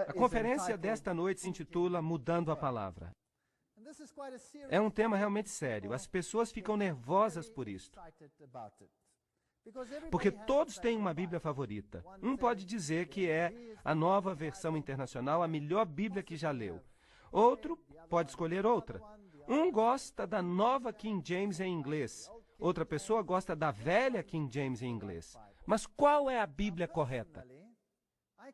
A conferência desta noite se intitula Mudando a Palavra. É um tema realmente sério. As pessoas ficam nervosas por isto. Porque todos têm uma Bíblia favorita. Um pode dizer que é a Nova Versão Internacional, a melhor Bíblia que já leu. Outro pode escolher outra. Um gosta da Nova King James em inglês. Outra pessoa gosta da velha King James em inglês. Mas qual é a Bíblia correta?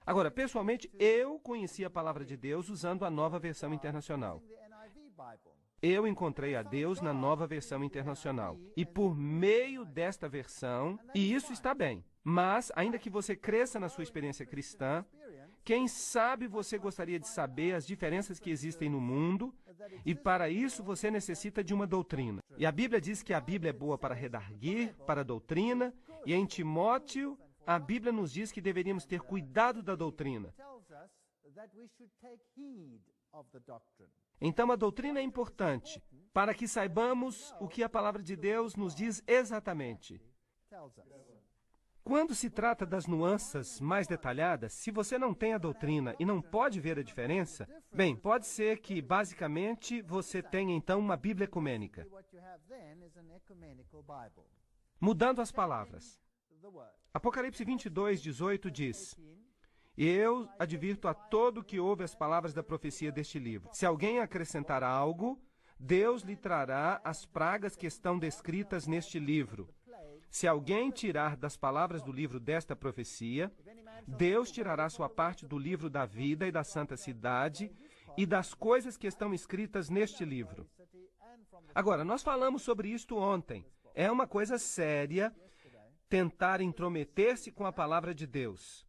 Agora, pessoalmente, eu conheci a Palavra de Deus usando a Nova Versão Internacional. Eu encontrei a Deus na Nova Versão Internacional. E por meio desta versão, e isso está bem, mas ainda que você cresça na sua experiência cristã, quem sabe você gostaria de saber as diferenças que existem no mundo, e para isso você necessita de uma doutrina. E a Bíblia diz que a Bíblia é boa para redarguir, para a doutrina, e em Timóteo, a Bíblia nos diz que deveríamos ter cuidado da doutrina. Então, a doutrina é importante para que saibamos o que a Palavra de Deus nos diz exatamente. Quando se trata das nuances mais detalhadas, se você não tem a doutrina e não pode ver a diferença, bem, pode ser que, basicamente, você tenha, então, uma Bíblia ecumênica. Mudando as palavras. Apocalipse 22:18 diz: "E eu advirto a todo que ouve as palavras da profecia deste livro. Se alguém acrescentar algo, Deus lhe trará as pragas que estão descritas neste livro. Se alguém tirar das palavras do livro desta profecia, Deus tirará sua parte do livro da vida e da santa cidade e das coisas que estão escritas neste livro." Agora, nós falamos sobre isto ontem. É uma coisa séria tentar intrometer-se com a palavra de Deus.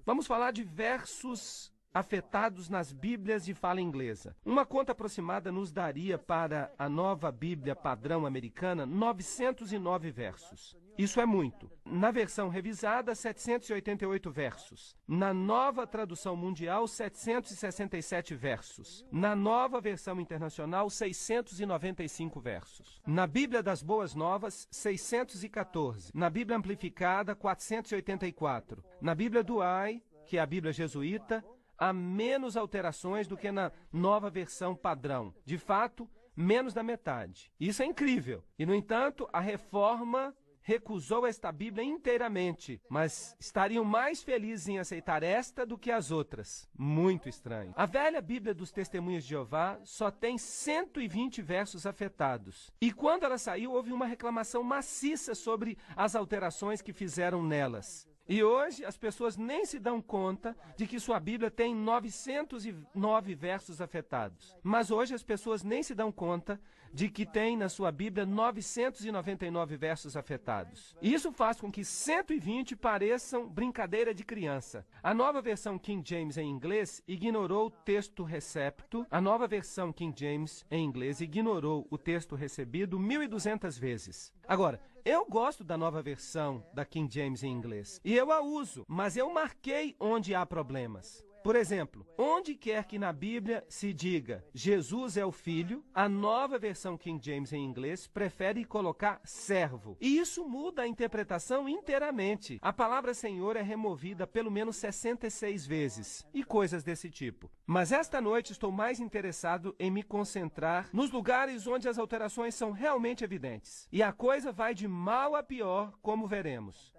Vamos falar de versos afetados nas Bíblias de fala inglesa. Uma conta aproximada nos daria para a nova Bíblia padrão americana 909 versos. Isso é muito. Na versão revisada, 788 versos. Na nova tradução mundial, 767 versos. Na nova versão internacional, 695 versos. Na Bíblia das Boas Novas, 614. Na Bíblia amplificada, 484. Na Bíblia Douay, que é a Bíblia jesuíta, há menos alterações do que na nova versão padrão. De fato, menos da metade. Isso é incrível. E, no entanto, a Reforma recusou esta Bíblia inteiramente, mas estariam mais felizes em aceitar esta do que as outras. Muito estranho. A velha Bíblia dos Testemunhas de Jeová só tem 120 versos afetados. E quando ela saiu, houve uma reclamação maciça sobre as alterações que fizeram nelas. E hoje as pessoas nem se dão conta de que sua Bíblia tem 909 versos afetados. Mas hoje as pessoas nem se dão conta de que tem na sua Bíblia 999 versos afetados. E isso faz com que 120 pareçam brincadeira de criança. A nova versão King James em inglês ignorou o texto recepto. A nova versão King James em inglês ignorou o texto recebido 1.200 vezes. Agora, eu gosto da nova versão da King James em inglês. E eu a uso, mas eu marquei onde há problemas. Por exemplo, onde quer que na Bíblia se diga Jesus é o Filho, a nova versão King James em inglês prefere colocar servo. E isso muda a interpretação inteiramente. A palavra Senhor é removida pelo menos 66 vezes. E coisas desse tipo. Mas esta noite estou mais interessado em me concentrar nos lugares onde as alterações são realmente evidentes. E a coisa vai de mal a pior, como veremos.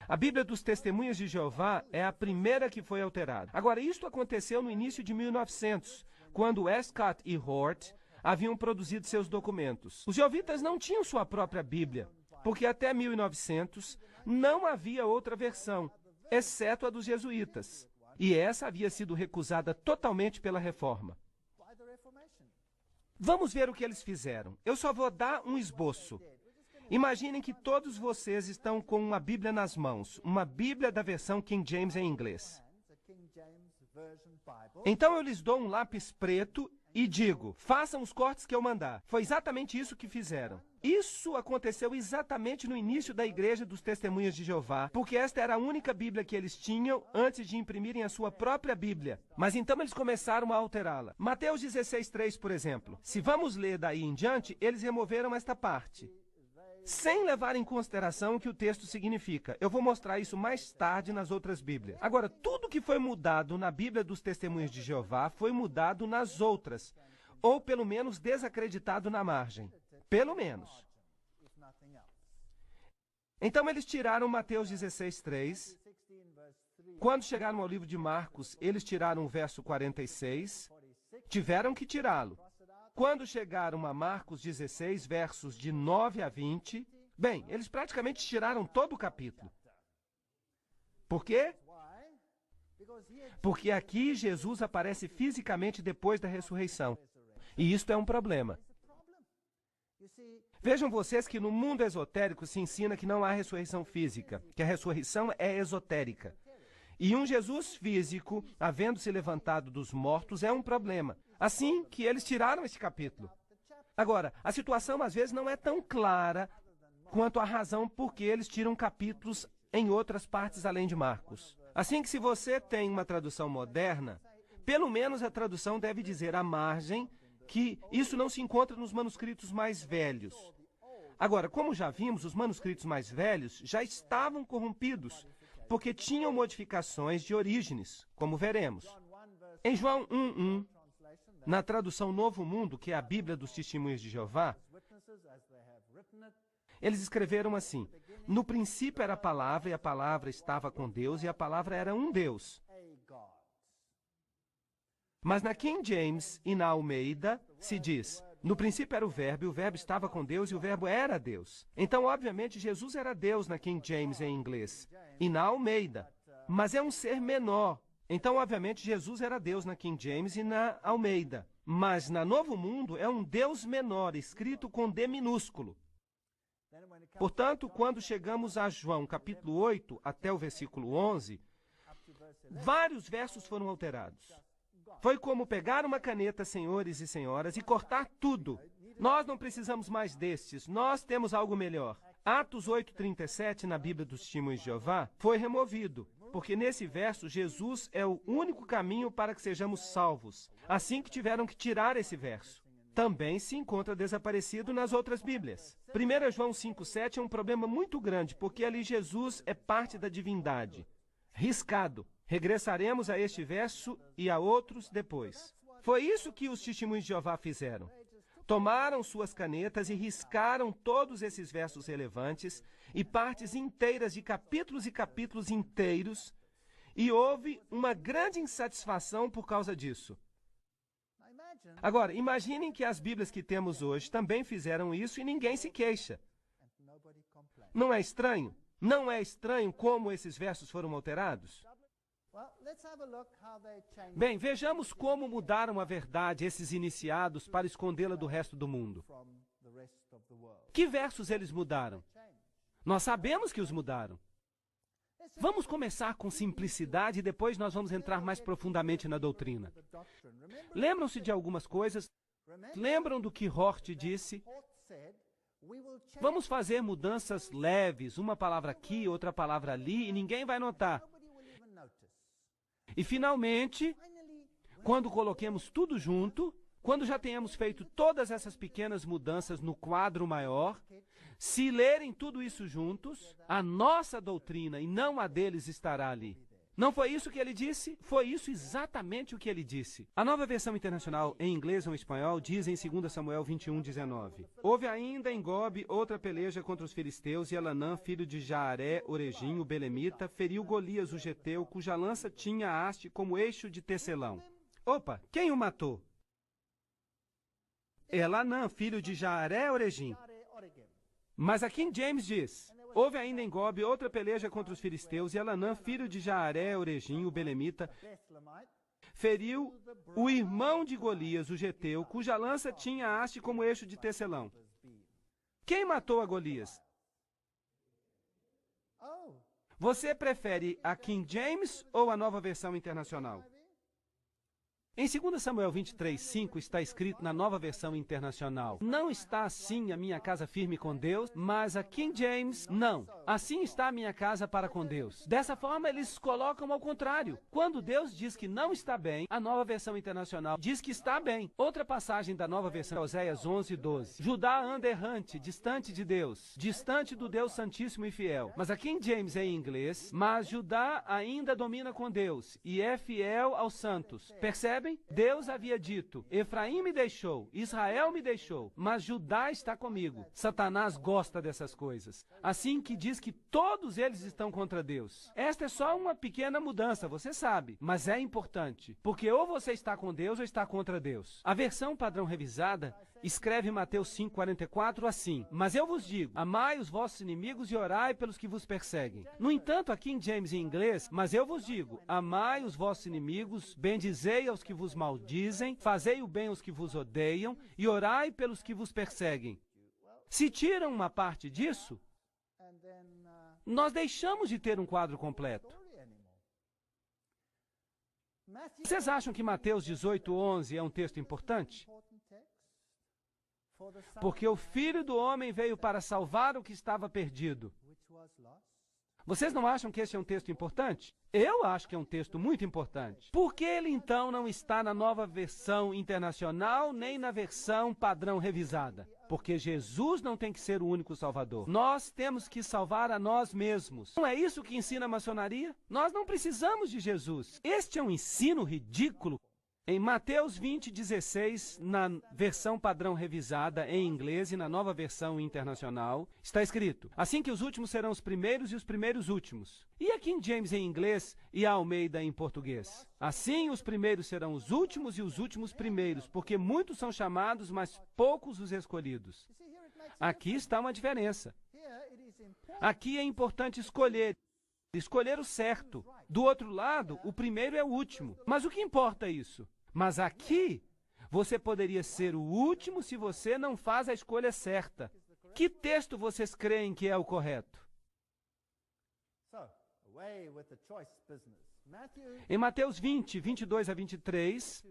A Bíblia dos Testemunhas de Jeová é a primeira que foi alterada. Agora, isto aconteceu no início de 1900, quando Westcott e Hort haviam produzido seus documentos. Os jeovitas não tinham sua própria Bíblia, porque até 1900 não havia outra versão, exceto a dos jesuítas. E essa havia sido recusada totalmente pela Reforma. Vamos ver o que eles fizeram. Eu só vou dar um esboço. Imaginem que todos vocês estão com uma Bíblia nas mãos, uma Bíblia da versão King James em inglês. Então eu lhes dou um lápis preto e digo, façam os cortes que eu mandar. Foi exatamente isso que fizeram. Isso aconteceu exatamente no início da Igreja dos Testemunhas de Jeová, porque esta era a única Bíblia que eles tinham antes de imprimirem a sua própria Bíblia. Mas então eles começaram a alterá-la. Mateus 16:3, por exemplo. Se vamos ler daí em diante, eles removeram esta parte. sem levar em consideração o que o texto significa. Eu vou mostrar isso mais tarde nas outras Bíblias. Agora, tudo que foi mudado na Bíblia dos Testemunhos de Jeová foi mudado nas outras, ou pelo menos desacreditado na margem. Pelo menos. Então eles tiraram Mateus 16:3. Quando chegaram ao livro de Marcos, eles tiraram o verso 46. Tiveram que tirá-lo. Quando chegaram a Marcos 16, versos de 9 a 20, bem, eles praticamente tiraram todo o capítulo. Por quê? Porque aqui Jesus aparece fisicamente depois da ressurreição. E isto é um problema. Vejam vocês que no mundo esotérico se ensina que não há ressurreição física, que a ressurreição é esotérica. E um Jesus físico, havendo se levantado dos mortos, é um problema. Assim que eles tiraram este capítulo. Agora, a situação às vezes não é tão clara quanto a razão por que eles tiram capítulos em outras partes além de Marcos. Assim que se você tem uma tradução moderna, pelo menos a tradução deve dizer à margem que isso não se encontra nos manuscritos mais velhos. Agora, como já vimos, os manuscritos mais velhos já estavam corrompidos, porque tinham modificações de Orígenes, como veremos. Em João 1:1, na tradução Novo Mundo, que é a Bíblia dos Testemunhos de Jeová, eles escreveram assim: no princípio era a palavra, e a palavra estava com Deus, e a palavra era um Deus. Mas na King James e na Almeida se diz: no princípio era o verbo, e o verbo estava com Deus, e o verbo era Deus. Então, obviamente, Jesus era Deus na King James em inglês e na Almeida, mas é um ser menor. Então, obviamente, Jesus era Deus na King James e na Almeida, mas na Novo Mundo é um Deus menor, escrito com D minúsculo. Portanto, quando chegamos a João capítulo 8 até o versículo 11, vários versos foram alterados. Foi como pegar uma caneta, senhores e senhoras, e cortar tudo. Nós não precisamos mais destes, nós temos algo melhor. Atos 8:37, na Bíblia dos Testemunhos de Jeová, foi removido, porque nesse verso Jesus é o único caminho para que sejamos salvos. Assim que tiveram que tirar esse verso. Também se encontra desaparecido nas outras Bíblias. 1 João 5:7 é um problema muito grande, porque ali Jesus é parte da divindade. Riscado. Regressaremos a este verso e a outros depois. Foi isso que os Testemunhos de Jeová fizeram. Tomaram suas canetas e riscaram todos esses versos relevantes e partes inteiras de capítulos e capítulos inteiros, e houve uma grande insatisfação por causa disso. Agora, imaginem que as Bíblias que temos hoje também fizeram isso e ninguém se queixa. Não é estranho? Não é estranho como esses versos foram alterados? Bem, vejamos como mudaram a verdade esses iniciados para escondê-la do resto do mundo. Que versos eles mudaram? Nós sabemos que os mudaram. Vamos começar com simplicidade e depois nós vamos entrar mais profundamente na doutrina. Lembram-se de algumas coisas? Lembram do que Hort disse? Vamos fazer mudanças leves, uma palavra aqui, outra palavra ali, e ninguém vai notar. E, finalmente, quando coloquemos tudo junto, quando já tenhamos feito todas essas pequenas mudanças no quadro maior, se lerem tudo isso juntos, a nossa doutrina e não a deles estará ali. Não foi isso que ele disse? Foi isso exatamente o que ele disse. A Nova Versão Internacional, em inglês ou em espanhol, diz em 2 Samuel 21:19. Houve ainda em Gobe outra peleja contra os filisteus, e Elanã, filho de Jaaré, Orejim, o belemita, feriu Golias, o geteu, cuja lança tinha haste como eixo de tecelão. Opa, quem o matou? Elanã, filho de Jaaré, Orejim. Mas a King James diz: houve ainda em Gobe outra peleja contra os filisteus, e Elanã, filho de Jaaré, Orejim, o belemita, feriu o irmão de Golias, o geteu, cuja lança tinha haste como eixo de tecelão. Quem matou a Golias? Você prefere a King James ou a Nova Versão Internacional? Em 2 Samuel 23:5 está escrito na Nova Versão Internacional: não está assim a minha casa firme com Deus, mas a King James, não. Assim está a minha casa para com Deus. Dessa forma, eles colocam ao contrário. Quando Deus diz que não está bem, a Nova Versão Internacional diz que está bem. Outra passagem da Nova Versão é Oséias 11:12. Judá anda errante, distante de Deus, distante do Deus Santíssimo e Fiel. Mas a King James é em inglês, mas Judá ainda domina com Deus e é fiel aos santos. Percebe? Deus havia dito: Efraim me deixou, Israel me deixou, mas Judá está comigo. Satanás gosta dessas coisas. Assim que diz que todos eles estão contra Deus. Esta é só uma pequena mudança, você sabe, mas é importante, porque ou você está com Deus ou está contra Deus. A versão padrão revisada escreve Mateus 5:44 assim: mas eu vos digo, amai os vossos inimigos e orai pelos que vos perseguem. No entanto, aqui em James em inglês, mas eu vos digo, amai os vossos inimigos, bendizei aos que vos maldizem, fazei o bem aos que vos odeiam e orai pelos que vos perseguem. Se tiram uma parte disso, nós deixamos de ter um quadro completo. Vocês acham que Mateus 18:11 é um texto importante? Porque o Filho do Homem veio para salvar o que estava perdido. Vocês não acham que esse é um texto importante? Eu acho que é um texto muito importante. Por que ele então não está na Nova Versão Internacional nem na versão padrão revisada? Porque Jesus não tem que ser o único salvador. Nós temos que salvar a nós mesmos. Não é isso que ensina a maçonaria? Nós não precisamos de Jesus. Este é um ensino ridículo. Em Mateus 20:16, na versão padrão revisada em inglês e na Nova Versão Internacional, está escrito: assim que os últimos serão os primeiros e os primeiros últimos. E a King James em inglês e a Almeida em português: assim os primeiros serão os últimos e os últimos primeiros, porque muitos são chamados, mas poucos os escolhidos. Aqui está uma diferença. Aqui é importante escolher o certo. Do outro lado, o primeiro é o último. Mas o que importa isso? Mas aqui, você poderia ser o último se você não faz a escolha certa. Que texto vocês creem que é o correto? Em Mateus 20:22-23,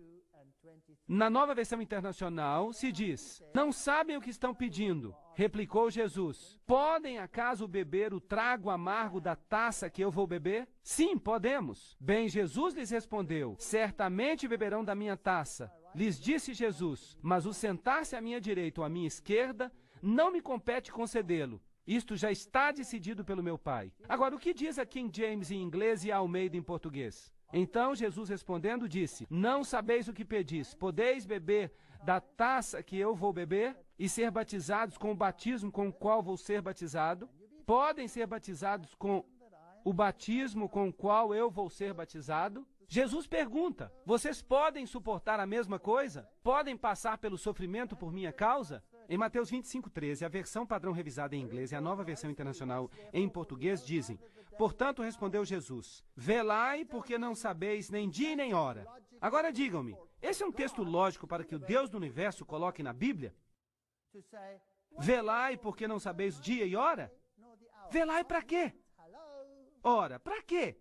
na Nova Versão Internacional, se diz: não sabem o que estão pedindo. Replicou Jesus: podem acaso beber o trago amargo da taça que eu vou beber? Sim, podemos. Bem, Jesus lhes respondeu: certamente beberão da minha taça. Lhes disse Jesus: mas o sentar-se à minha direita ou à minha esquerda, não me compete concedê-lo. Isto já está decidido pelo meu Pai. Agora, o que diz a King James em inglês e a Almeida em português? Então Jesus respondendo disse: não sabeis o que pedis. Podeis beber da taça que eu vou beber e ser batizados com o batismo com o qual vou ser batizado? Podem ser batizados com o batismo com o qual eu vou ser batizado? Jesus pergunta: vocês podem suportar a mesma coisa? Podem passar pelo sofrimento por minha causa? Em Mateus 25:13, a versão padrão revisada em inglês e a Nova Versão Internacional em português dizem: portanto, respondeu Jesus: velai, porque não sabeis nem dia nem hora. Agora digam-me, esse é um texto lógico para que o Deus do universo coloque na Bíblia? Velai, porque não sabeis dia e hora? Velai para quê? Ora, para quê?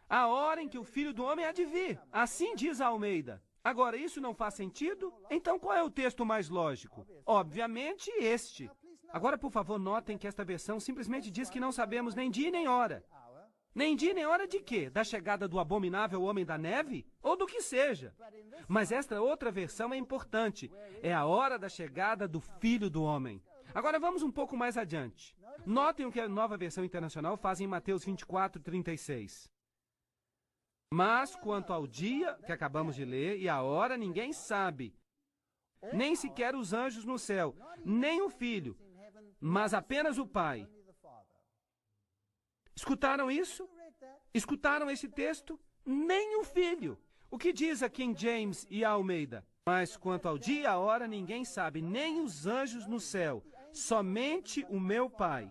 A hora em que o Filho do Homem há de vir. Assim diz a Almeida. Agora, isso não faz sentido? Então, qual é o texto mais lógico? Obviamente, este. Agora, por favor, notem que esta versão simplesmente diz que não sabemos nem dia nem hora. Nem dia nem hora de quê? Da chegada do abominável homem da neve? Ou do que seja. Mas esta outra versão é importante. É a hora da chegada do Filho do Homem. Agora, vamos um pouco mais adiante. Notem o que a Nova Versão Internacional faz em Mateus 24:36. Mas quanto ao dia que acabamos de ler e a hora, ninguém sabe, nem sequer os anjos no céu, nem o Filho, mas apenas o Pai. Escutaram isso? Escutaram esse texto? Nem o Filho. O que diz a King James e a Almeida? Mas quanto ao dia e a hora, ninguém sabe, nem os anjos no céu, somente o meu Pai.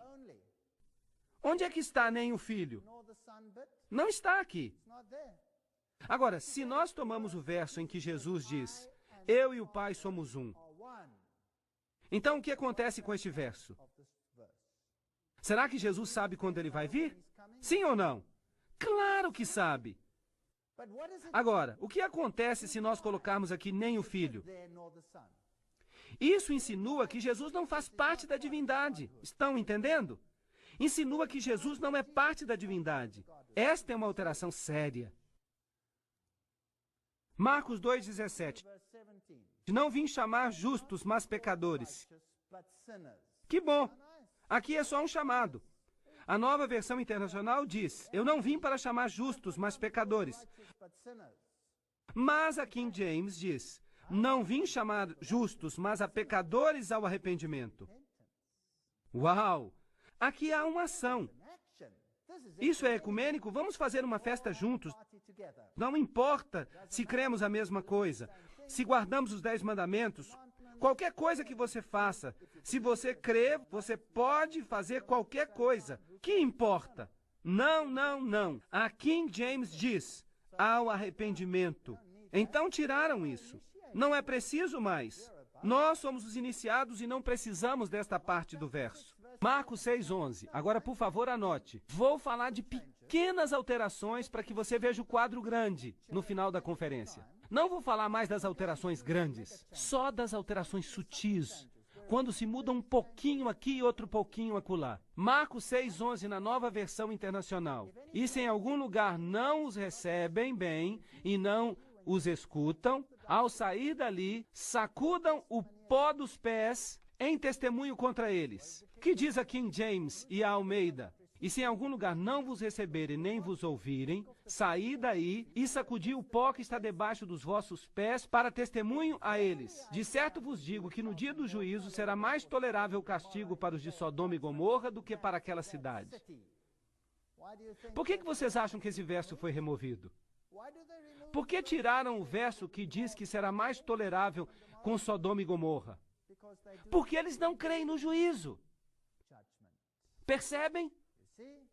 Onde é que está nem o Filho? Não está aqui. Agora, se nós tomamos o verso em que Jesus diz: eu e o Pai somos um, então o que acontece com este verso? Será que Jesus sabe quando ele vai vir? Sim ou não? Claro que sabe. Agora, o que acontece se nós colocarmos aqui nem o Filho? Isso insinua que Jesus não faz parte da divindade. Estão entendendo? Insinua que Jesus não é parte da divindade. Esta é uma alteração séria. Marcos 2,17. Não vim chamar justos, mas pecadores. Que bom! Aqui é só um chamado. A Nova Versão Internacional diz: eu não vim para chamar justos, mas pecadores. Mas a King James diz: não vim chamar justos, mas a pecadores ao arrependimento. Uau! Aqui há uma ação. Isso é ecumênico? Vamos fazer uma festa juntos. Não importa se cremos a mesma coisa, se guardamos os 10 mandamentos, qualquer coisa que você faça. Se você crê, você pode fazer qualquer coisa. Que importa? Não, não, não. A King James diz: ao arrependimento. Então tiraram isso. Não é preciso mais. Nós somos os iniciados e não precisamos desta parte do verso. Marcos 6,11. Agora, por favor, anote. Vou falar de pequenas alterações para que você veja o quadro grande no final da conferência. Não vou falar mais das alterações grandes, só das alterações sutis, quando se muda um pouquinho aqui e outro pouquinho acolá. Marcos 6,11 na Nova Versão Internacional. E se em algum lugar não os recebem bem e não os escutam, ao sair dali, sacudam o pó dos pés em testemunho contra eles. Que diz a King James e a Almeida? E se em algum lugar não vos receberem nem vos ouvirem, saí daí e sacudi o pó que está debaixo dos vossos pés para testemunho a eles. De certo vos digo que no dia do juízo será mais tolerável o castigo para os de Sodoma e Gomorra do que para aquela cidade. Por que vocês acham que esse verso foi removido? Por que tiraram o verso que diz que será mais tolerável com Sodoma e Gomorra? Porque eles não creem no juízo. Percebem?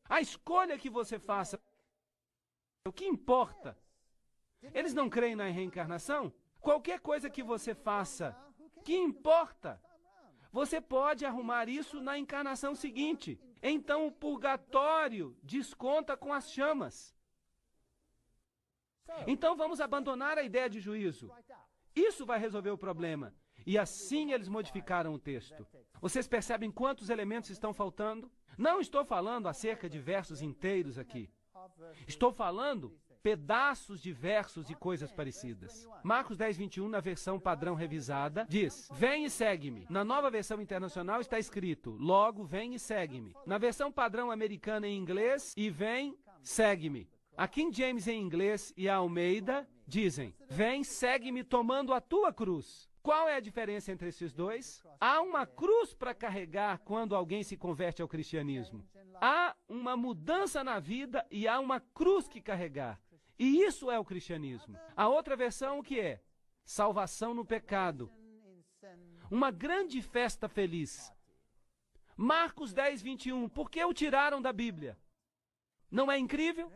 A escolha que você faça, o que importa? Eles não creem na reencarnação? Qualquer coisa que você faça, que importa? Você pode arrumar isso na encarnação seguinte. Então o purgatório desconta com as chamas. Então vamos abandonar a ideia de juízo. Isso vai resolver o problema. E assim eles modificaram o texto. Vocês percebem quantos elementos estão faltando? Não estou falando acerca de versos inteiros aqui. Estou falando pedaços de versos e coisas parecidas. Marcos 10:21, na versão padrão revisada, diz: vem e segue-me. Na Nova Versão Internacional está escrito: logo vem e segue-me. Na versão padrão americana em inglês, e vem, segue-me. A King James em inglês e a Almeida dizem: vem, segue-me tomando a tua cruz. Qual é a diferença entre esses dois? Há uma cruz para carregar quando alguém se converte ao cristianismo. Há uma mudança na vida e há uma cruz que carregar. E isso é o cristianismo. A outra versão, o que é? Salvação no pecado. Uma grande festa feliz. Marcos 10:21. Por que o tiraram da Bíblia? Não é incrível?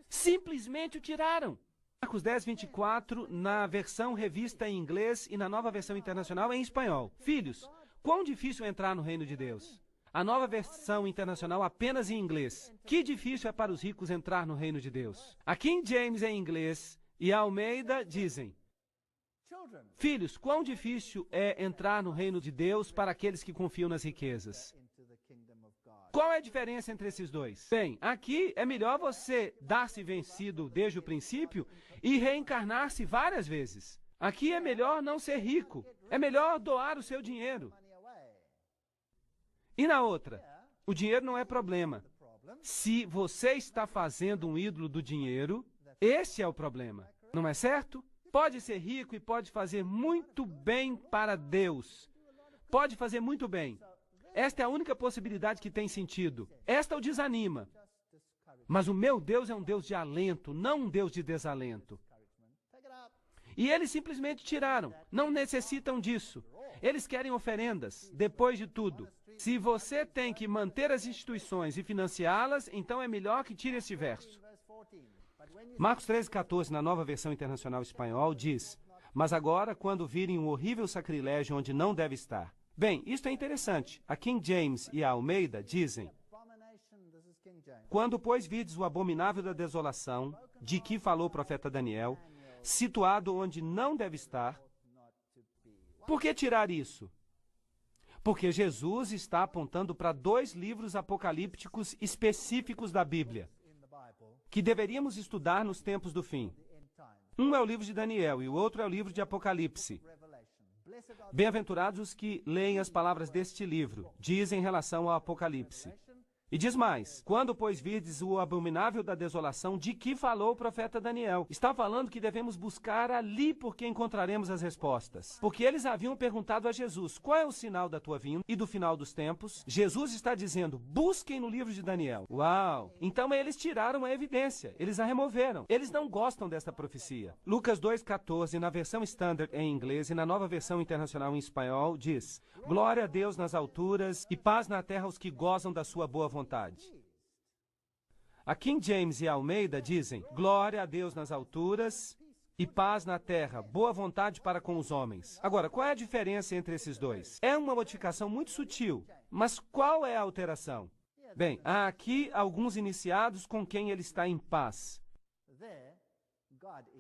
Simplesmente o tiraram. Marcos 10:24, na versão revista em inglês e na Nova Versão Internacional em espanhol. Filhos, quão difícil é entrar no reino de Deus. A Nova Versão Internacional apenas em inglês. Que difícil é para os ricos entrar no reino de Deus. A King James em inglês e a Almeida dizem: filhos, quão difícil é entrar no reino de Deus para aqueles que confiam nas riquezas. Qual é a diferença entre esses dois? Bem, aqui é melhor você dar-se vencido desde o princípio e reencarnar-se várias vezes. Aqui é melhor não ser rico. É melhor doar o seu dinheiro. E na outra, o dinheiro não é problema. Se você está fazendo um ídolo do dinheiro, esse é o problema. Não é certo? Pode ser rico e pode fazer muito bem para Deus. Pode fazer muito bem. Esta é a única possibilidade que tem sentido. Esta o desanima. Mas o meu Deus é um Deus de alento, não um Deus de desalento. E eles simplesmente tiraram. Não necessitam disso. Eles querem oferendas, depois de tudo. Se você tem que manter as instituições e financiá-las, então é melhor que tire esse verso. Marcos 13:14, na Nova Versão Internacional Espanhol, diz: mas agora, quando virem um horrível sacrilégio onde não deve estar. Bem, isto é interessante. A King James e a Almeida dizem: quando, pois, vides o abominável da desolação, de que falou o profeta Daniel, situado onde não deve estar. Por que tirar isso? Porque Jesus está apontando para 2 livros apocalípticos específicos da Bíblia, que deveríamos estudar nos tempos do fim. Um é o livro de Daniel e o outro é o livro de Apocalipse. Bem-aventurados os que leem as palavras deste livro, diz em relação ao Apocalipse. E diz mais, quando, pois, virdes o abominável da desolação, de que falou o profeta Daniel? Está falando que devemos buscar ali porque encontraremos as respostas. Porque eles haviam perguntado a Jesus, qual é o sinal da tua vinda e do final dos tempos? Jesus está dizendo, busquem no livro de Daniel. Uau! Então eles tiraram a evidência, eles a removeram. Eles não gostam desta profecia. Lucas 2,14, na versão Standard em inglês e na nova versão internacional em espanhol, diz, glória a Deus nas alturas e paz na terra aos que gozam da sua boa vontade. A King James e a Almeida dizem, glória a Deus nas alturas e paz na terra, boa vontade para com os homens. Agora, qual é a diferença entre esses dois? É uma modificação muito sutil, mas qual é a alteração? Bem, há aqui alguns iniciados com quem ele está em paz.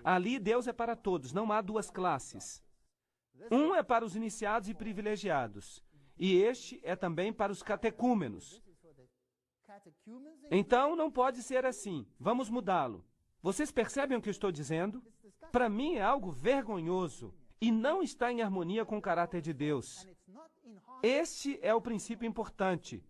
Ali Deus é para todos, não há 2 classes. Um é para os iniciados e privilegiados, e este é também para os catecúmenos. Então, não pode ser assim. Vamos mudá-lo. Vocês percebem o que eu estou dizendo? Para mim é algo vergonhoso e não está em harmonia com o caráter de Deus. Este é o princípio importante.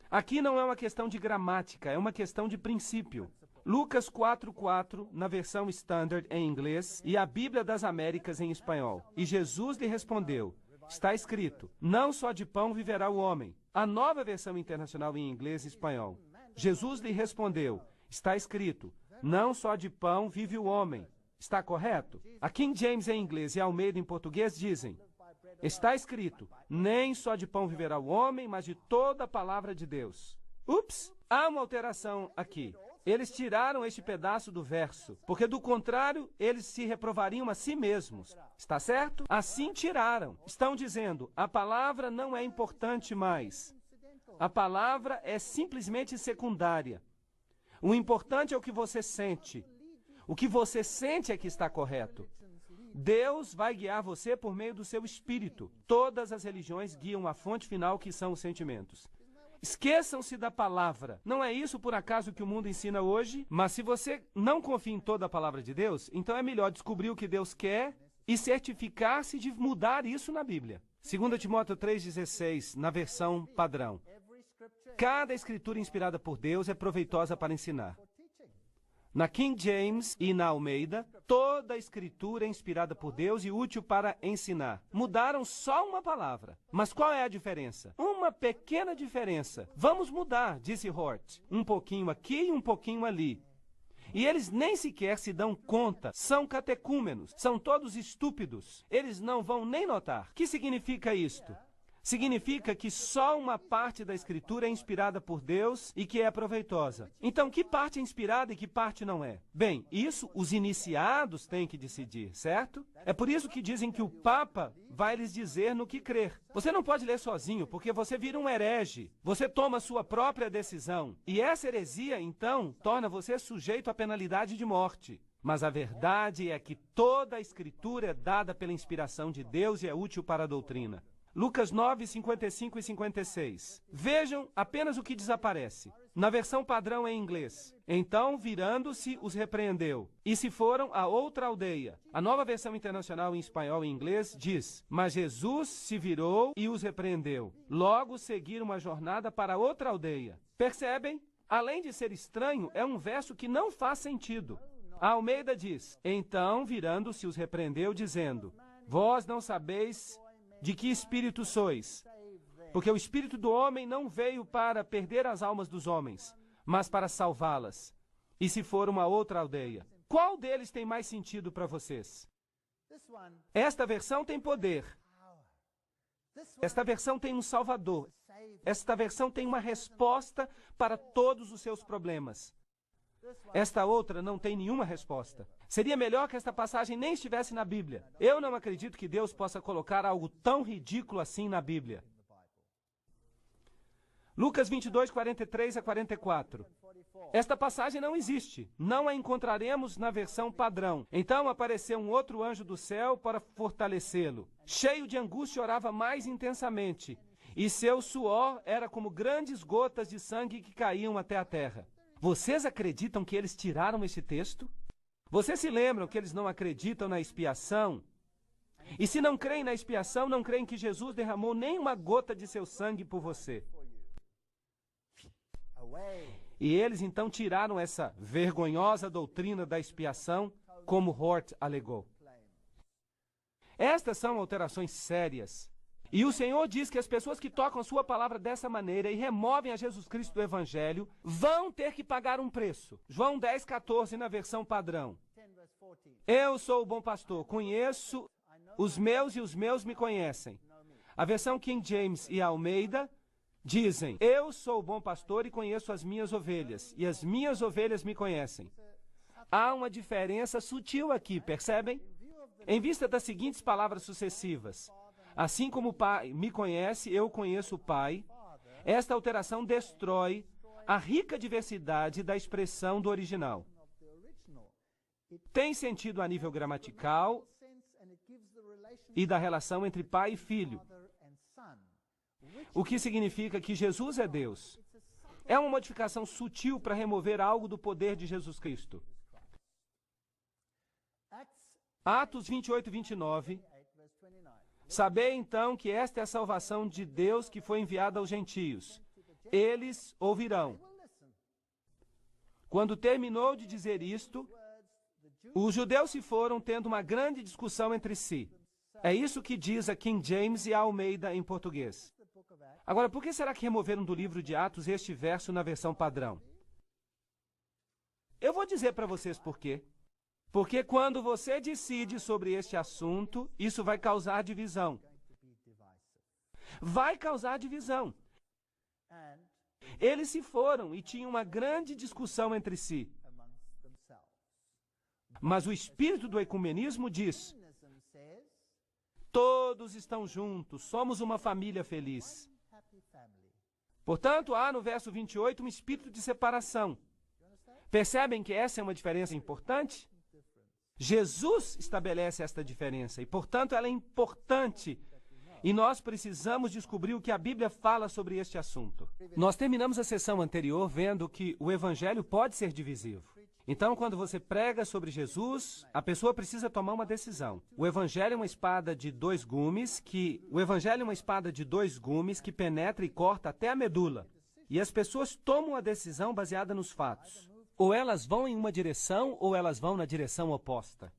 Aqui não é uma questão de gramática, é uma questão de princípio. Lucas 4:4, na versão Standard em inglês, e a Bíblia das Américas em espanhol. E Jesus lhe respondeu, está escrito, não só de pão viverá o homem. A nova versão internacional em inglês e espanhol. Jesus lhe respondeu, está escrito, não só de pão vive o homem. Está correto? A King James em inglês e a Almeida em português dizem, está escrito, nem só de pão viverá o homem, mas de toda a palavra de Deus. Ups! Há uma alteração aqui. Eles tiraram este pedaço do verso, porque do contrário, eles se reprovariam a si mesmos. Está certo? Assim tiraram. Estão dizendo, a palavra não é importante mais. A palavra é simplesmente secundária. O importante é o que você sente. O que você sente é que está correto. Deus vai guiar você por meio do seu espírito. Todas as religiões guiam a fonte final, que são os sentimentos. Esqueçam-se da palavra. Não é isso, por acaso, que o mundo ensina hoje? Mas se você não confia em toda a palavra de Deus, então é melhor descobrir o que Deus quer e certificar-se de mudar isso na Bíblia. 2 Timóteo 3,16, na versão padrão. Cada escritura inspirada por Deus é proveitosa para ensinar. Na King James e na Almeida, toda a escritura é inspirada por Deus e útil para ensinar. Mudaram só uma palavra. Mas qual é a diferença? Uma pequena diferença. Vamos mudar, disse Hort. Um pouquinho aqui e um pouquinho ali. E eles nem sequer se dão conta. São catecúmenos. São todos estúpidos. Eles não vão nem notar. O que significa isto? Significa que só uma parte da Escritura é inspirada por Deus e que é proveitosa. Então, que parte é inspirada e que parte não é? Bem, isso os iniciados têm que decidir, certo? É por isso que dizem que o Papa vai lhes dizer no que crer. Você não pode ler sozinho, porque você vira um herege. Você toma sua própria decisão. E essa heresia, então, torna você sujeito à penalidade de morte. Mas a verdade é que toda a Escritura é dada pela inspiração de Deus e é útil para a doutrina. Lucas 9, 55 e 56. Vejam apenas o que desaparece. Na versão padrão em inglês. Então, virando-se, os repreendeu. E se foram a outra aldeia. A nova versão internacional em espanhol e inglês diz, mas Jesus se virou e os repreendeu. Logo seguiram uma jornada para outra aldeia. Percebem? Além de ser estranho, é um verso que não faz sentido. A Almeida diz, então, virando-se, os repreendeu, dizendo, vós não sabeis de que espírito sois? Porque o espírito do homem não veio para perder as almas dos homens, mas para salvá-las. E se for uma outra aldeia? Qual deles tem mais sentido para vocês? Esta versão tem poder. Esta versão tem um salvador. Esta versão tem uma resposta para todos os seus problemas. Esta outra não tem nenhuma resposta. Seria melhor que esta passagem nem estivesse na Bíblia. Eu não acredito que Deus possa colocar algo tão ridículo assim na Bíblia. Lucas 22, 43 a 44. Esta passagem não existe. Não a encontraremos na versão padrão. Então apareceu um outro anjo do céu para fortalecê-lo. Cheio de angústia, orava mais intensamente, e seu suor era como grandes gotas de sangue que caíam até a terra. Vocês acreditam que eles tiraram esse texto? Vocês se lembram que eles não acreditam na expiação? E se não creem na expiação, não creem que Jesus derramou nem uma gota de seu sangue por você. E eles então tiraram essa vergonhosa doutrina da expiação, como Hort alegou. Estas são alterações sérias. E o Senhor diz que as pessoas que tocam a sua palavra dessa maneira e removem a Jesus Cristo do Evangelho vão ter que pagar um preço. João 10,14 na versão padrão. Eu sou o bom pastor, conheço os meus e os meus me conhecem. A versão King James e Almeida dizem, eu sou o bom pastor e conheço as minhas ovelhas, e as minhas ovelhas me conhecem. Há uma diferença sutil aqui, percebem? Em vista das seguintes palavras sucessivas, assim como o Pai me conhece, eu conheço o Pai, esta alteração destrói a rica diversidade da expressão do original. Tem sentido a nível gramatical e da relação entre pai e filho, o que significa que Jesus é Deus. É uma modificação sutil para remover algo do poder de Jesus Cristo. Atos 28 e 29. Sabei então que esta é a salvação de Deus que foi enviada aos gentios. Eles ouvirão. Quando terminou de dizer isto, os judeus se foram tendo uma grande discussão entre si. É isso que diz a King James e a Almeida em português. Agora, por que será que removeram do livro de Atos este verso na versão padrão? Eu vou dizer para vocês por quê. Porque quando você decide sobre este assunto, isso vai causar divisão. Vai causar divisão. Eles se foram e tinham uma grande discussão entre si. Mas o espírito do ecumenismo diz, todos estão juntos, somos uma família feliz. Portanto, há no verso 28 um espírito de separação. Percebem que essa é uma diferença importante? Jesus estabelece esta diferença e, portanto, ela é importante. E nós precisamos descobrir o que a Bíblia fala sobre este assunto. Nós terminamos a sessão anterior vendo que o Evangelho pode ser divisivo. Então, quando você prega sobre Jesus, a pessoa precisa tomar uma decisão. O Evangelho é uma espada de dois gumes que penetra e corta até a medula. E as pessoas tomam a decisão baseada nos fatos. Ou elas vão em uma direção, ou elas vão na direção oposta.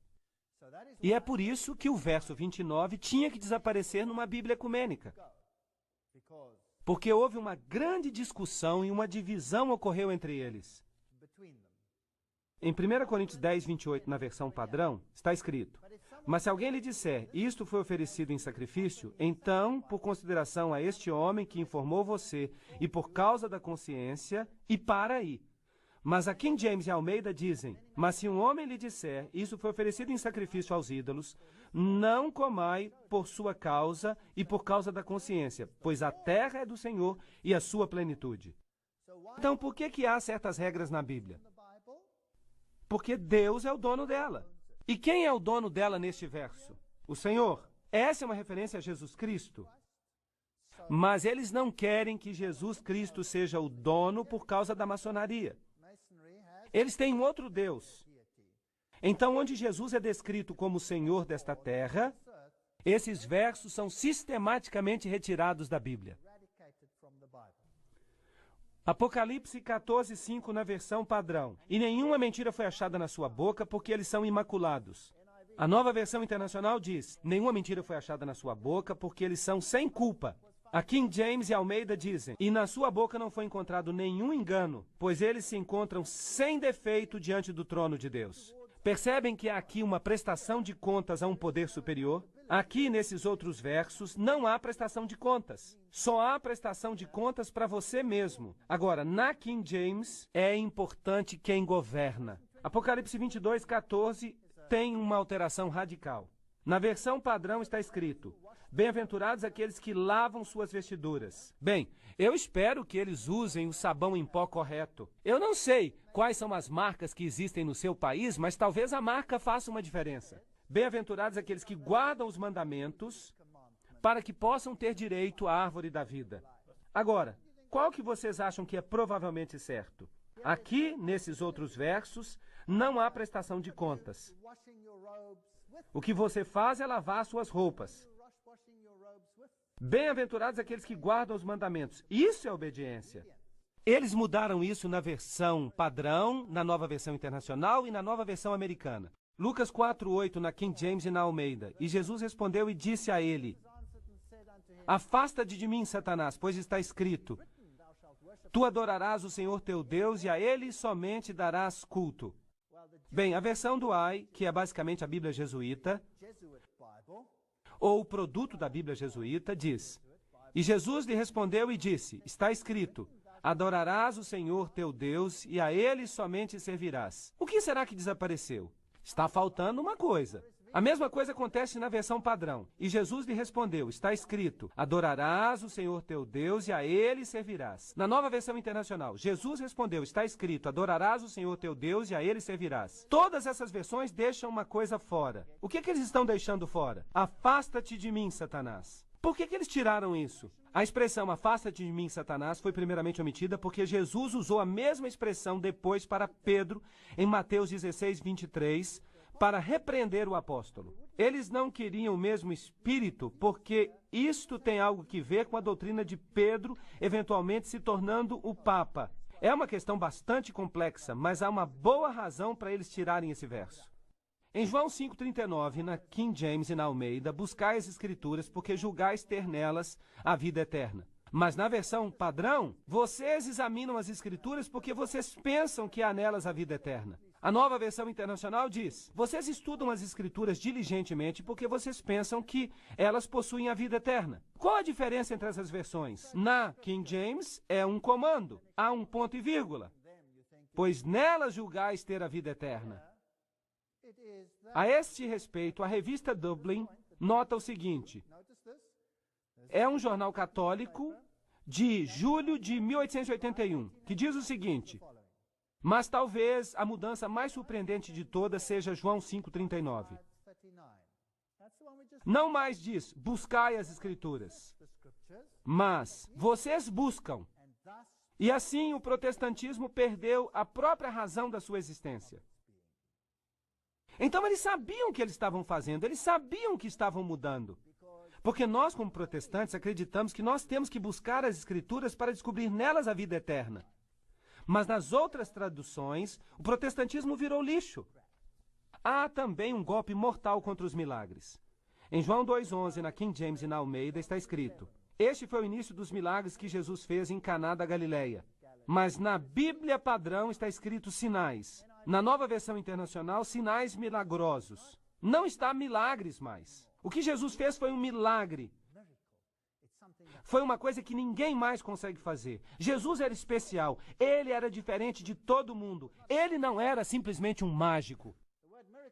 E é por isso que o verso 29 tinha que desaparecer numa Bíblia ecumênica. Porque houve uma grande discussão e uma divisão ocorreu entre eles. Em 1 Coríntios 10, 28, na versão padrão, está escrito, mas se alguém lhe disser, isto foi oferecido em sacrifício, então, por consideração a este homem que informou você, e por causa da consciência, e para aí. Mas a King James e Almeida dizem, mas se um homem lhe disser, isso foi oferecido em sacrifício aos ídolos, não comai por sua causa e por causa da consciência, pois a terra é do Senhor e a sua plenitude. Então, por que há certas regras na Bíblia? Porque Deus é o dono dela. E quem é o dono dela neste verso? O Senhor. Essa é uma referência a Jesus Cristo. Mas eles não querem que Jesus Cristo seja o dono por causa da maçonaria. Eles têm um outro Deus. Então, onde Jesus é descrito como o Senhor desta terra, esses versos são sistematicamente retirados da Bíblia. Apocalipse 14, 5 na versão padrão. E nenhuma mentira foi achada na sua boca, porque eles são imaculados. A Nova Versão Internacional diz, nenhuma mentira foi achada na sua boca, porque eles são sem culpa. A King James e Almeida dizem, e na sua boca não foi encontrado nenhum engano, pois eles se encontram sem defeito diante do trono de Deus. Percebem que há aqui uma prestação de contas a um poder superior? Aqui, nesses outros versos, não há prestação de contas. Só há prestação de contas para você mesmo. Agora, na King James, é importante quem governa. Apocalipse 22, 14 tem uma alteração radical. Na versão padrão está escrito: bem-aventurados aqueles que lavam suas vestiduras. Bem, eu espero que eles usem o sabão em pó correto. Eu não sei quais são as marcas que existem no seu país, mas talvez a marca faça uma diferença. Bem-aventurados aqueles que guardam os mandamentos para que possam ter direito à árvore da vida. Agora, qual que vocês acham que é provavelmente certo? Aqui, nesses outros versos, não há prestação de contas. O que você faz é lavar suas roupas. Bem-aventurados aqueles que guardam os mandamentos. Isso é obediência. Eles mudaram isso na versão padrão, na nova versão internacional e na nova versão americana. Lucas 4:8 na King James e na Almeida. E Jesus respondeu e disse a ele: afasta-te de mim, Satanás, pois está escrito: tu adorarás o Senhor teu Deus e a Ele somente darás culto. Bem, a versão do AI, que é basicamente a Bíblia jesuíta, ou o produto da Bíblia jesuíta, diz: e Jesus lhe respondeu e disse: está escrito: adorarás o Senhor teu Deus e a Ele somente servirás. O que será que desapareceu? Está faltando uma coisa. A mesma coisa acontece na versão padrão. E Jesus lhe respondeu: está escrito: adorarás o Senhor teu Deus e a Ele servirás. Na nova versão internacional, Jesus respondeu: está escrito: adorarás o Senhor teu Deus e a Ele servirás. Todas essas versões deixam uma coisa fora. O que eles estão deixando fora? Afasta-te de mim, Satanás. Por que eles tiraram isso? A expressão afasta-te de mim, Satanás, foi primeiramente omitida porque Jesus usou a mesma expressão depois para Pedro em Mateus 16:23, para repreender o apóstolo. Eles não queriam o mesmo espírito, porque isto tem algo que ver com a doutrina de Pedro, eventualmente se tornando o Papa. É uma questão bastante complexa, mas há uma boa razão para eles tirarem esse verso. Em João 5:39, na King James e na Almeida, buscai as Escrituras, porque julgais ter nelas a vida eterna. Mas na versão padrão, vocês examinam as Escrituras porque vocês pensam que há nelas a vida eterna. A nova versão internacional diz: vocês estudam as Escrituras diligentemente porque vocês pensam que elas possuem a vida eterna. Qual a diferença entre essas versões? Na King James é um comando, há um ponto e vírgula. Pois nelas julgais ter a vida eterna. A este respeito, a revista Dublin nota o seguinte: é um jornal católico de julho de 1881, que diz o seguinte: mas talvez a mudança mais surpreendente de todas seja João 5:39. Não mais diz, buscai as Escrituras, mas vocês buscam. E assim o protestantismo perdeu a própria razão da sua existência. Então eles sabiam o que eles estavam fazendo, eles sabiam que estavam mudando. Porque nós, como protestantes, acreditamos que nós temos que buscar as Escrituras para descobrir nelas a vida eterna. Mas nas outras traduções, o protestantismo virou lixo. Há também um golpe mortal contra os milagres. Em João 2:11, na King James e na Almeida, está escrito: este foi o início dos milagres que Jesus fez em Caná da Galileia. Mas na Bíblia padrão está escrito sinais. Na nova versão internacional, sinais milagrosos. Não está milagres mais. O que Jesus fez foi um milagre. Foi uma coisa que ninguém mais consegue fazer. Jesus era especial. Ele era diferente de todo mundo. Ele não era simplesmente um mágico.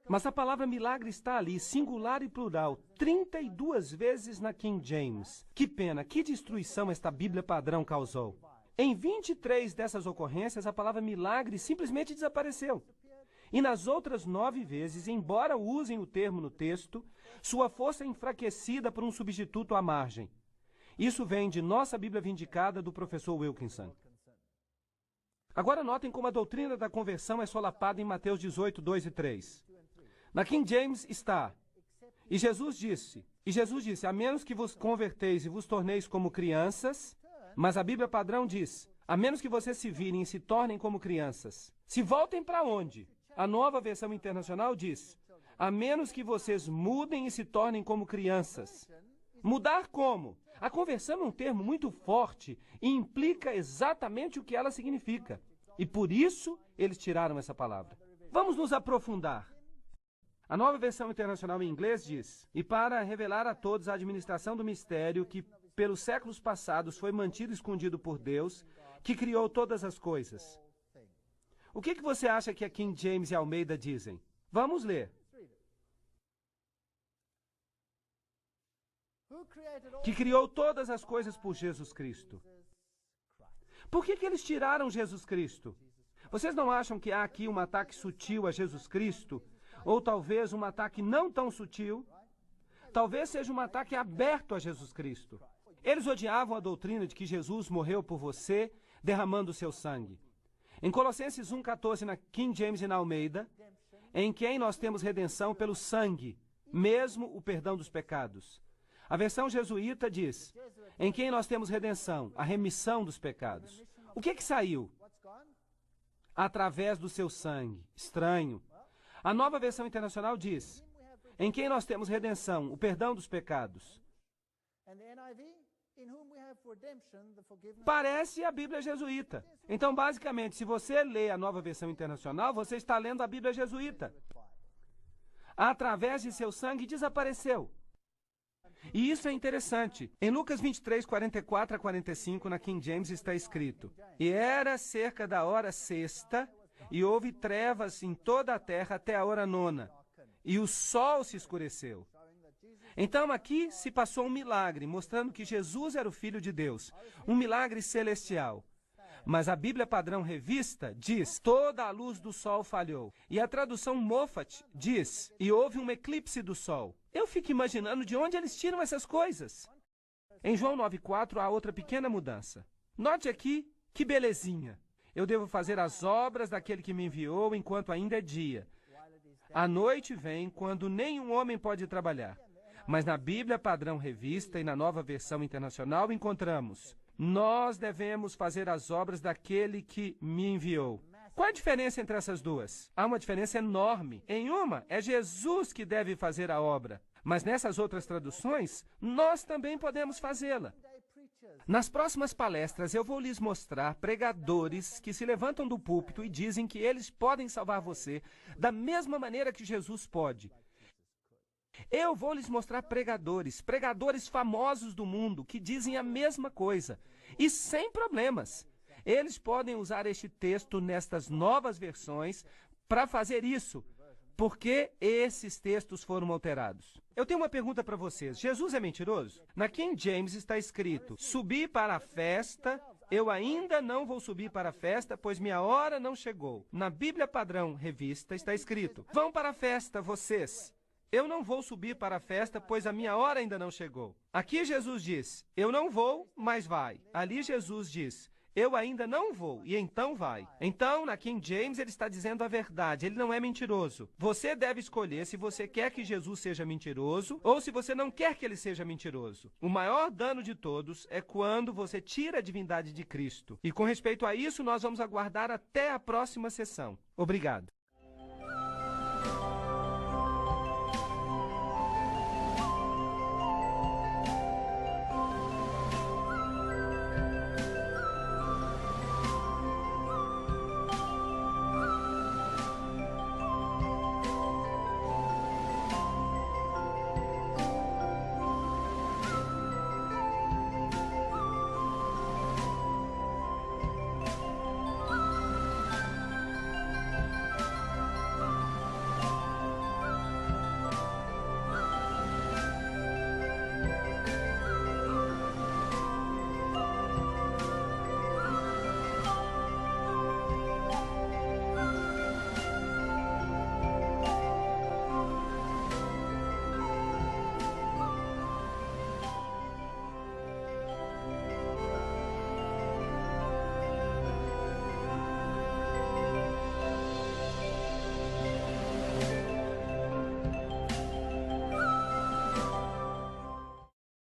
Mas a palavra milagre está ali, singular e plural, 32 vezes na King James. Que pena, que destruição esta Bíblia padrão causou. Em 23 dessas ocorrências, a palavra milagre simplesmente desapareceu. E nas outras 9 vezes, embora usem o termo no texto, sua força é enfraquecida por um substituto à margem. Isso vem de Nossa Bíblia Vindicada, do professor Wilkinson. Agora notem como a doutrina da conversão é solapada em Mateus 18:2 e 3. Na King James está: e Jesus disse, a menos que vos converteis e vos torneis como crianças. Mas a Bíblia padrão diz: a menos que vocês se virem e se tornem como crianças. Se voltem para onde? A nova versão internacional diz: a menos que vocês mudem e se tornem como crianças. Mudar como? A conversão é um termo muito forte e implica exatamente o que ela significa. E por isso eles tiraram essa palavra. Vamos nos aprofundar. A nova versão internacional em inglês diz: e para revelar a todos a administração do mistério que pelos séculos passados foi mantido escondido por Deus, que criou todas as coisas. O que você acha que a King James e a Almeida dizem? Vamos ler. que criou todas as coisas por Jesus Cristo. Por que eles tiraram Jesus Cristo? Vocês não acham que há aqui um ataque sutil a Jesus Cristo? Ou talvez um ataque não tão sutil? Talvez seja um ataque aberto a Jesus Cristo. Eles odiavam a doutrina de que Jesus morreu por você, derramando o seu sangue. Em Colossenses 1,14, na King James e na Almeida, em quem nós temos redenção pelo sangue, mesmo o perdão dos pecados. A versão jesuíta diz, em quem nós temos redenção, a remissão dos pecados. O que saiu? Através do seu sangue. Estranho. A nova versão internacional diz, em quem nós temos redenção, o perdão dos pecados. Parece a Bíblia jesuíta. Então, basicamente, se você lê a nova versão internacional, você está lendo a Bíblia jesuíta. Através de seu sangue desapareceu. E isso é interessante. Em Lucas 23, 44 a 45, na King James, está escrito, e era cerca da hora sexta, e houve trevas em toda a terra até a hora nona, e o sol se escureceu. Então aqui se passou um milagre, mostrando que Jesus era o Filho de Deus, um milagre celestial. Mas a Bíblia Padrão Revista diz, toda a luz do sol falhou. E a tradução Moffat diz, e houve um eclipse do sol. Eu fico imaginando de onde eles tiram essas coisas. Em João 9,4 há outra pequena mudança. Note aqui, que belezinha. Eu devo fazer as obras daquele que me enviou enquanto ainda é dia. A noite vem quando nenhum homem pode trabalhar. Mas na Bíblia Padrão Revista e na nova versão internacional encontramos, nós devemos fazer as obras daquele que me enviou. Qual a diferença entre essas duas? Há uma diferença enorme. Em uma, é Jesus que deve fazer a obra. Mas nessas outras traduções, nós também podemos fazê-la. Nas próximas palestras, eu vou lhes mostrar pregadores que se levantam do púlpito e dizem que eles podem salvar você da mesma maneira que Jesus pode. Eu vou lhes mostrar pregadores famosos do mundo que dizem a mesma coisa, e sem problemas. Eles podem usar este texto nestas novas versões para fazer isso, porque esses textos foram alterados. Eu tenho uma pergunta para vocês. Jesus é mentiroso? Na King James está escrito, subi para a festa, eu ainda não vou subir para a festa, pois minha hora não chegou. Na Bíblia Padrão Revista está escrito, vão para a festa, vocês. Eu não vou subir para a festa, pois a minha hora ainda não chegou. Aqui Jesus diz, eu não vou, mas vai. Ali Jesus diz, eu ainda não vou, e então vai. Então, na King James, ele está dizendo a verdade, ele não é mentiroso. Você deve escolher se você quer que Jesus seja mentiroso, ou se você não quer que ele seja mentiroso. O maior dano de todos é quando você tira a divindade de Cristo. E com respeito a isso, nós vamos aguardar até a próxima sessão. Obrigado.